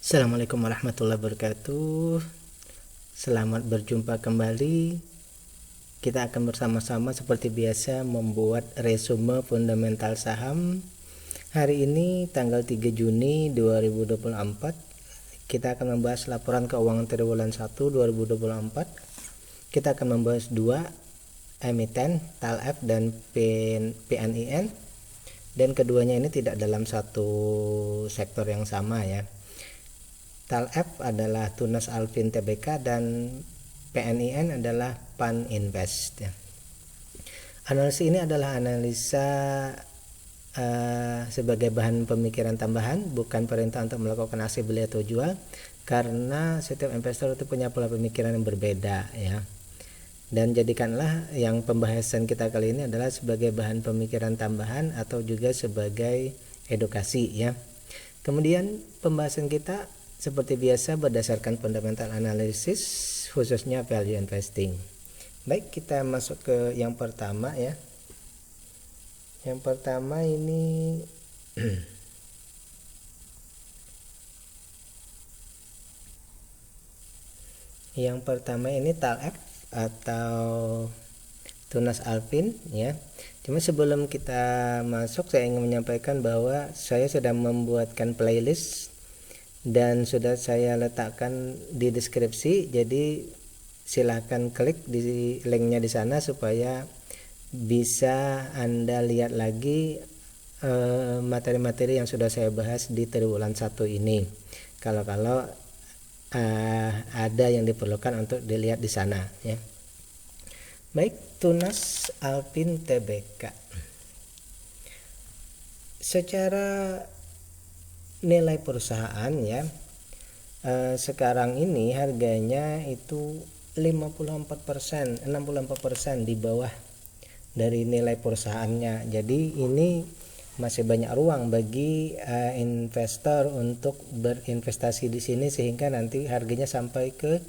Assalamualaikum warahmatullahi wabarakatuh. Selamat berjumpa kembali. Kita akan bersama-sama seperti biasa membuat resume fundamental saham. Hari ini tanggal 3 Juni 2024. Kita akan membahas laporan keuangan triwulan 1 2024. Kita akan membahas dua emiten, TALF dan PNIN. Dan keduanya ini tidak dalam satu sektor yang sama ya. TALF adalah Tunas Alvin Tbk dan PNIN adalah Pan Invest ya. Analisis ini adalah analisa sebagai bahan pemikiran tambahan, bukan perintah untuk melakukan aksi beli atau jual, karena setiap investor itu punya pola pemikiran yang berbeda ya. Dan jadikanlah yang pembahasan kita kali ini adalah sebagai bahan pemikiran tambahan atau juga sebagai edukasi ya. Kemudian pembahasan kita seperti biasa berdasarkan fundamental analysis, khususnya value investing. Baik, kita masuk ke yang pertama ya. Yang pertama ini yang pertama ini TALF atau Tunas Alvin ya. Cuma sebelum kita masuk, saya ingin menyampaikan bahwa saya sedang membuatkan playlist dan sudah saya letakkan di deskripsi, jadi silahkan klik di linknya di sana supaya bisa Anda lihat lagi materi-materi yang sudah saya bahas di triwulan 1 ini. Kalau ada yang diperlukan untuk dilihat di sana ya. Baik, Tunas Alvin Tbk. Secara nilai perusahaan ya, sekarang ini harganya itu 54%, 64% di bawah dari nilai perusahaannya. Jadi ini masih banyak ruang bagi investor untuk berinvestasi di sini sehingga nanti harganya sampai ke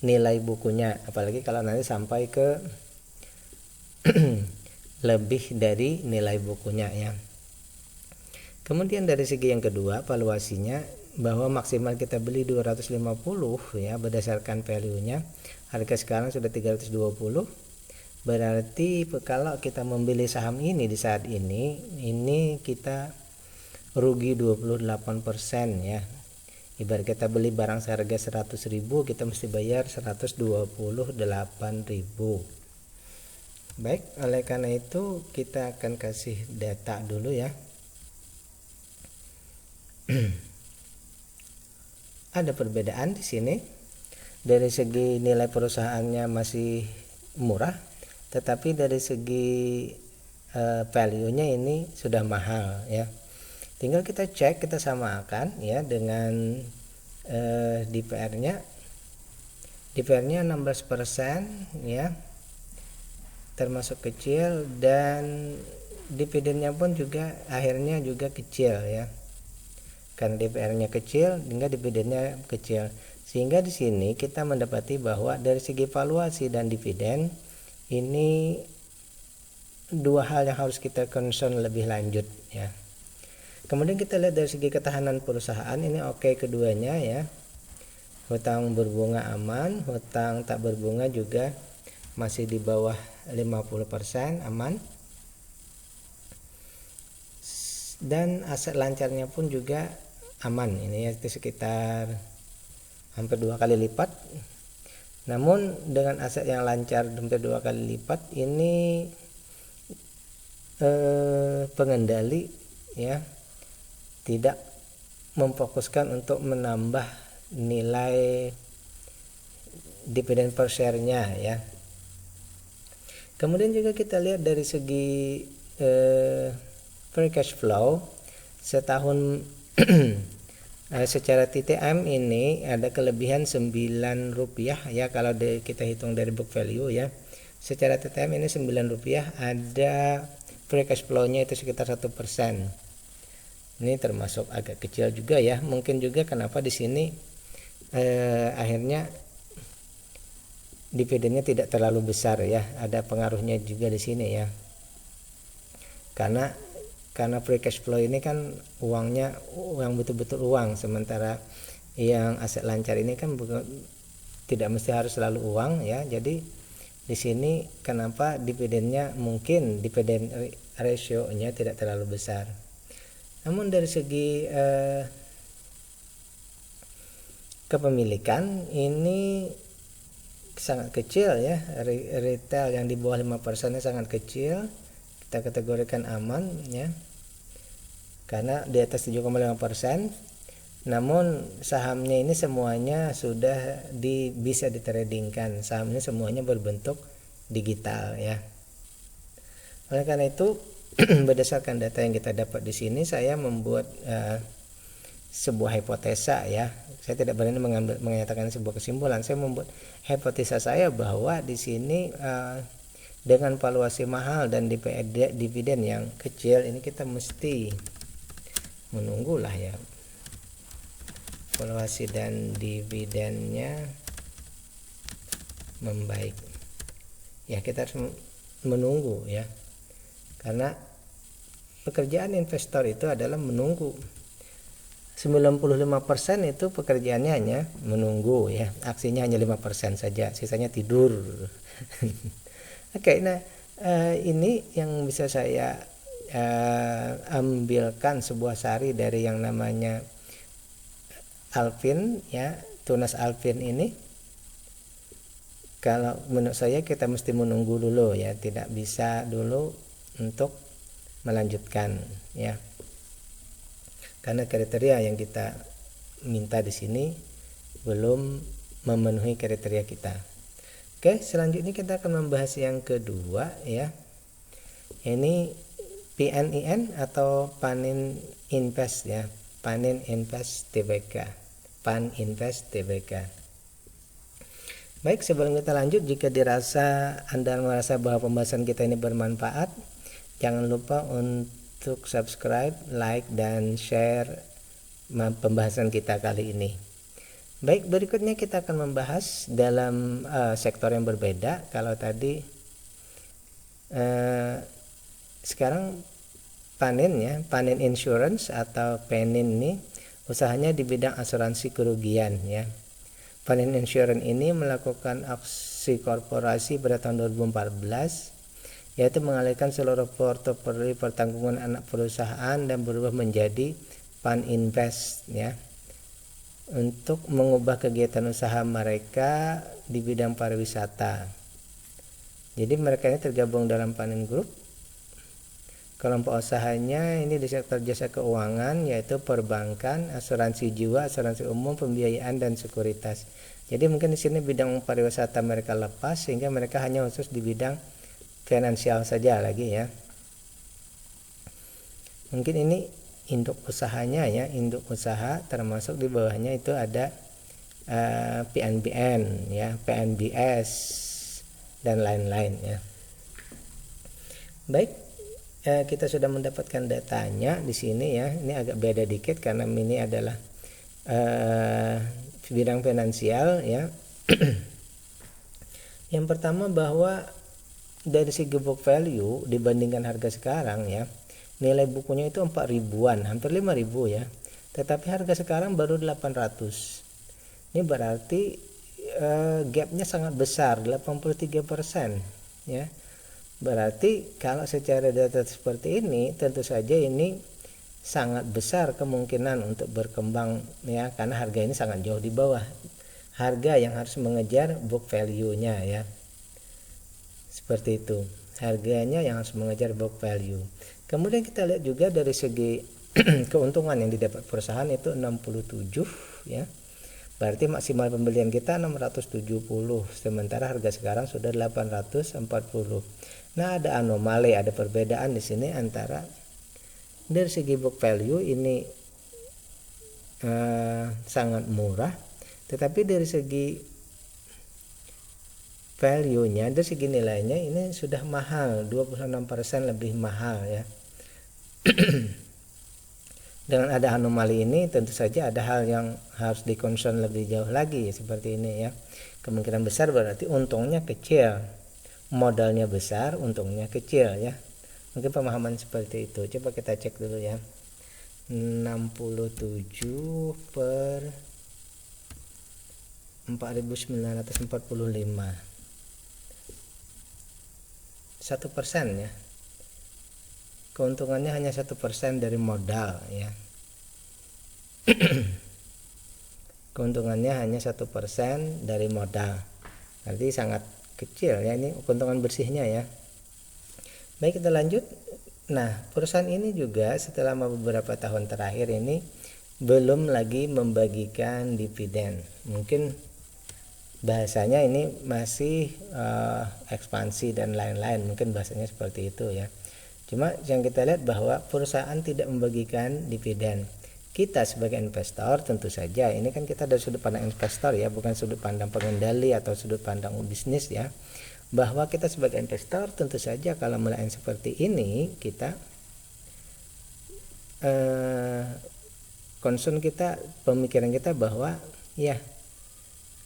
nilai bukunya, apalagi kalau nanti sampai ke lebih dari nilai bukunya ya. Kemudian dari segi yang kedua, valuasinya bahwa maksimal kita beli 250 ya berdasarkan value-nya. Harga sekarang sudah 320. Berarti kalau kita membeli saham ini di saat ini kita rugi 28% ya. Ibarat kita beli barang seharga 100.000, kita mesti bayar 128.000. Baik, oleh karena itu kita akan kasih data dulu ya. Ada perbedaan di sini. Dari segi nilai perusahaannya masih murah, tetapi dari segi value-nya ini sudah mahal ya. Tinggal kita cek, kita samakan ya dengan DPR-nya. DPR-nya 16% ya, termasuk kecil, dan dividennya pun juga akhirnya juga kecil ya. Karena DPR-nya kecil, hingga dividennya kecil. Sehingga di sini kita mendapati bahwa dari segi valuasi dan dividen ini dua hal yang harus kita concern lebih lanjut ya. Kemudian kita lihat dari segi ketahanan perusahaan, ini oke keduanya ya. Hutang berbunga aman, hutang tak berbunga juga masih di bawah 50%, aman. Dan aset lancarnya pun juga aman, ini ya, itu sekitar hampir 2 kali lipat. Namun dengan aset yang lancar hampir 2 kali lipat ini pengendali ya tidak memfokuskan untuk menambah nilai dividen per share-nya ya. Kemudian juga kita lihat dari segi free cash flow setahun secara TTM ini ada kelebihan Rp9 ya kalau kita hitung dari book value ya. Secara TTM ini Rp9, ada free cash flow-nya itu sekitar 1%. Ini termasuk agak kecil juga ya. Mungkin juga kenapa di sini akhirnya dividennya tidak terlalu besar ya. Ada pengaruhnya juga di sini ya. Karena free cash flow ini kan uangnya uang betul-betul uang, sementara yang aset lancar ini kan tidak mesti harus selalu uang ya. Jadi di sini kenapa dividennya mungkin dividen ratio-nya tidak terlalu besar. Namun dari segi kepemilikan ini sangat kecil ya. Retail yang di bawah 5% sangat kecil. Kita kategorikan aman ya. Karena di atas 7,5%. Namun sahamnya ini semuanya sudah bisa ditradingkan. Sahamnya semuanya berbentuk digital ya. Oleh karena itu berdasarkan data yang kita dapat di sini, saya membuat sebuah hipotesa ya. Saya tidak berani menyatakan sebuah kesimpulan. Saya membuat hipotesa saya bahwa di sini dengan valuasi mahal dan dividen yang kecil ini kita mesti menunggulah ya. Valuasi dan dividennya membaik ya, kita harus menunggu ya, karena pekerjaan investor itu adalah menunggu. 95% itu pekerjaannya hanya menunggu ya, aksinya hanya 5% saja, sisanya tidur. Oke, nah ini yang bisa saya ambilkan sebuah sari dari yang namanya Alvin ya, Tunas Alvin ini. Kalau menurut saya kita mesti menunggu dulu ya, tidak bisa dulu untuk melanjutkan ya, karena kriteria yang kita minta di sini belum memenuhi kriteria kita. Oke, selanjutnya kita akan membahas yang kedua ya. Ini PNIN atau Panin Invest ya, Panin Invest Tbk, Pan Invest Tbk. Baik, sebelum kita lanjut, jika Anda merasa bahwa pembahasan kita ini bermanfaat, jangan lupa untuk subscribe, like, dan share pembahasan kita kali ini. Baik, berikutnya kita akan membahas dalam sektor yang berbeda. Kalau tadi sekarang Panin ya, Panin Insurance atau Panin ini usahanya di bidang asuransi kerugian ya. Panin Insurance ini melakukan aksi korporasi pada tahun 2014, yaitu mengalihkan seluruh portofoli pertanggungan anak perusahaan dan berubah menjadi Pan Invest ya, untuk mengubah kegiatan usaha mereka di bidang pariwisata. Jadi mereka ini tergabung dalam Panin Group. Kelompok usahanya ini di sektor jasa keuangan, yaitu perbankan, asuransi jiwa, asuransi umum, pembiayaan, dan sekuritas. Jadi mungkin di sini bidang pariwisata mereka lepas, sehingga mereka hanya khusus di bidang finansial saja lagi ya. Mungkin ini induk usahanya ya, induk usaha, termasuk di bawahnya itu ada PNBN ya, PNBS, dan lain-lain ya. Baik, kita sudah mendapatkan datanya di sini ya. Ini agak beda dikit karena ini adalah bidang finansial ya. Yang pertama, bahwa dari segi book value dibandingkan harga sekarang ya, nilai bukunya itu 4 ribuan, hampir 5 ribu ya, tetapi harga sekarang baru 800. Ini berarti gapnya sangat besar, 83% ya. Berarti kalau secara data seperti ini, tentu saja ini sangat besar kemungkinan untuk berkembang ya, karena harga ini sangat jauh di bawah harga yang harus mengejar book value-nya ya. Seperti itu, harganya yang harus mengejar book value. Kemudian kita lihat juga dari segi keuntungan yang didapat perusahaan itu 67 ya. Berarti maksimal pembelian kita 670, sementara harga sekarang sudah 840. Nah, ada anomali, ada perbedaan di sini antara dari segi book value ini sangat murah, tetapi dari segi value-nya, dari segi nilainya ini sudah mahal, 26% lebih mahal ya. Dengan ada anomali ini tentu saja ada hal yang harus di-concern lebih jauh lagi seperti ini ya. Kemungkinan besar berarti untungnya kecil, modalnya besar, untungnya kecil ya. Mungkin pemahaman seperti itu. Coba kita cek dulu ya. 67 per 4.945, 1% ya, keuntungannya hanya 1% dari modal ya. Keuntungannya hanya 1% dari modal, berarti sangat kecil ya, ini keuntungan bersihnya ya. Baik, kita lanjut. Nah, perusahaan ini juga setelah beberapa tahun terakhir ini belum lagi membagikan dividen. Mungkin bahasanya ini masih ekspansi dan lain-lain, mungkin bahasanya seperti itu ya. Cuma yang kita lihat bahwa perusahaan tidak membagikan dividen. Kita sebagai investor tentu saja, ini kan kita dari sudut pandang investor ya, bukan sudut pandang pengendali atau sudut pandang bisnis ya, bahwa kita sebagai investor tentu saja kalau melihat seperti ini, kita concern kita, pemikiran kita bahwa ya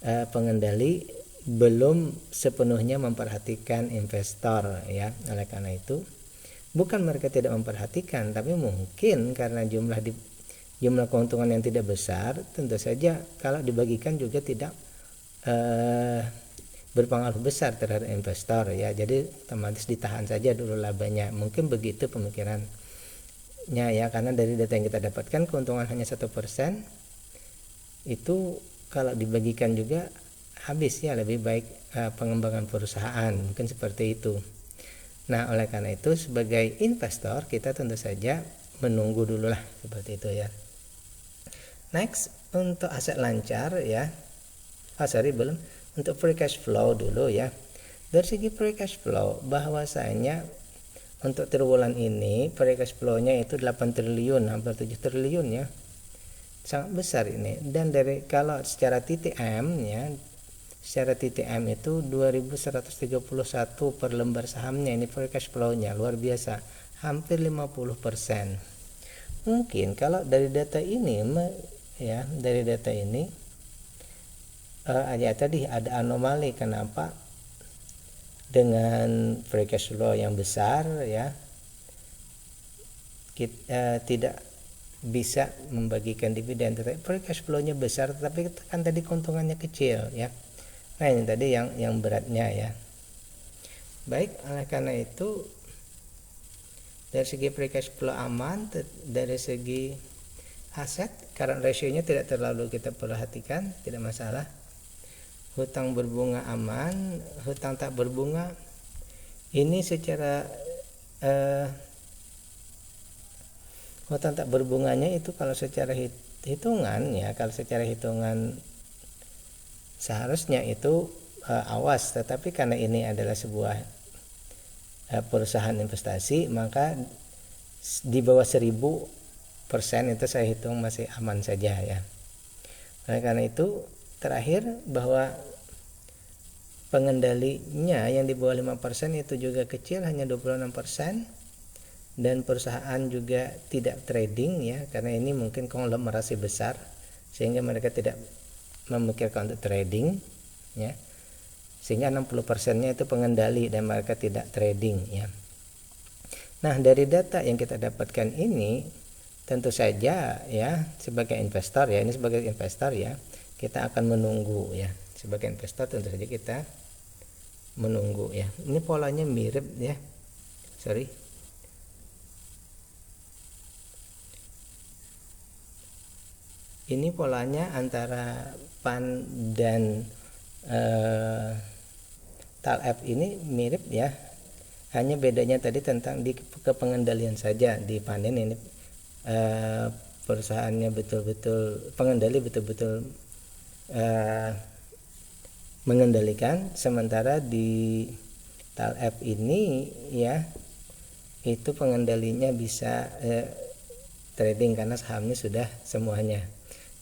pengendali belum sepenuhnya memperhatikan investor ya. Oleh karena itu bukan mereka tidak memperhatikan, tapi mungkin karena jumlah keuntungan yang tidak besar, tentu saja kalau dibagikan juga tidak berpengaruh besar terhadap investor ya. Jadi otomatis ditahan saja dulu labanya, mungkin begitu pemikirannya ya. Karena dari data yang kita dapatkan keuntungan hanya 1%, itu kalau dibagikan juga habis ya, lebih baik pengembangan perusahaan, mungkin seperti itu. Nah, oleh karena itu sebagai investor kita tentu saja menunggu dulu lah, seperti itu ya. Next, untuk aset lancar ya, belum, untuk free cash flow dulu ya. Dari segi free cash flow, bahwasanya untuk triwulan ini free cash flow-nya itu 8 triliun, hampir 7 triliun ya, sangat besar ini. Dan dari kalau secara TTM ya, secara TTM itu 2131 per lembar sahamnya, ini free cash flow-nya luar biasa, hampir 50%. Mungkin kalau dari data ini ya, dari data ini tadi ada anomali, kenapa dengan free cash flow yang besar ya kita tidak bisa membagikan dividen, tetapi free cash flow-nya besar, tetapi kan tadi keuntungannya kecil ya. Nah, ini tadi yang beratnya ya. Baik, oleh karena itu dari segi free cash flow aman, dari segi aset current ratio-nya tidak terlalu kita perhatikan, tidak masalah. Hutang berbunga aman, hutang tak berbunga ini secara hutang tak berbunganya itu kalau secara hitungan ya, kalau secara hitungan seharusnya itu awas, tetapi karena ini adalah sebuah perusahaan investasi, maka di bawah 1000% itu saya hitung masih aman saja ya. Oleh karena itu terakhir bahwa pengendalinya yang di bawah 5% itu juga kecil, hanya 26%, dan perusahaan juga tidak trading ya, karena ini mungkin konglomerasi besar sehingga mereka tidak memikirkan untuk trading ya, sehingga 60%-nya itu pengendali dan mereka tidak trading ya. Nah, dari data yang kita dapatkan ini tentu saja ya, sebagai investor ya, ini sebagai investor ya, kita akan menunggu ya. Sebagai investor tentu saja kita menunggu ya. Ini polanya mirip ya. Ini polanya antara PAN dan TALF ini mirip ya. Hanya bedanya tadi tentang di kepengendalian saja. Di panen ini perusahaannya betul-betul pengendali, betul-betul mengendalikan, sementara di TALF ini ya itu pengendalinya bisa trading karena sahamnya sudah semuanya.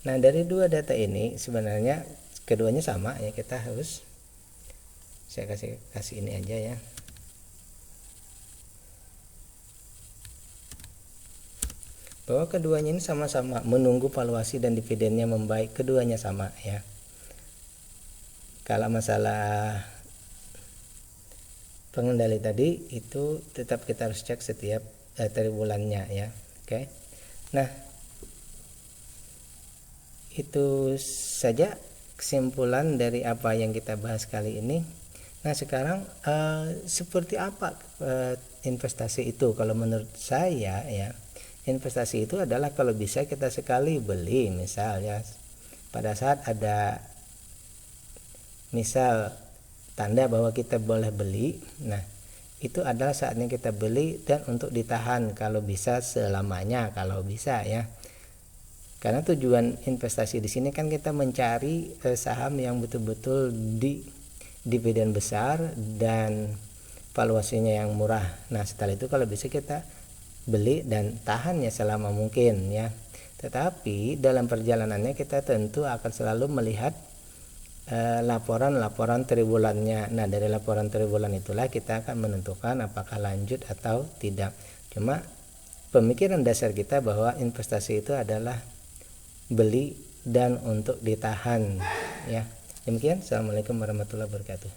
Nah, dari dua data ini sebenarnya keduanya sama ya, kita harus saya kasih ini aja ya. Bahwa keduanya ini sama-sama menunggu valuasi dan dividennya membaik, keduanya sama ya. Kalau masalah pengendali tadi itu tetap kita harus cek setiap triwulannya ya. Oke. Nah, itu saja kesimpulan dari apa yang kita bahas kali ini. Nah sekarang seperti apa investasi itu? Kalau menurut saya ya, investasi itu adalah kalau bisa kita sekali beli, misalnya pada saat ada misal tanda bahwa kita boleh beli, nah itu adalah saatnya kita beli dan untuk ditahan kalau bisa selamanya kalau bisa ya. Karena tujuan investasi di sini kan kita mencari saham yang betul-betul di dividen besar dan valuasinya yang murah. Nah, setelah itu kalau bisa kita beli dan tahan ya selama mungkin ya. Tetapi dalam perjalanannya kita tentu akan selalu melihat laporan-laporan triwulannya. Nah, dari laporan triwulan itulah kita akan menentukan apakah lanjut atau tidak. Cuma pemikiran dasar kita bahwa investasi itu adalah beli dan untuk ditahan ya. Demikian. Assalamualaikum warahmatullahi wabarakatuh.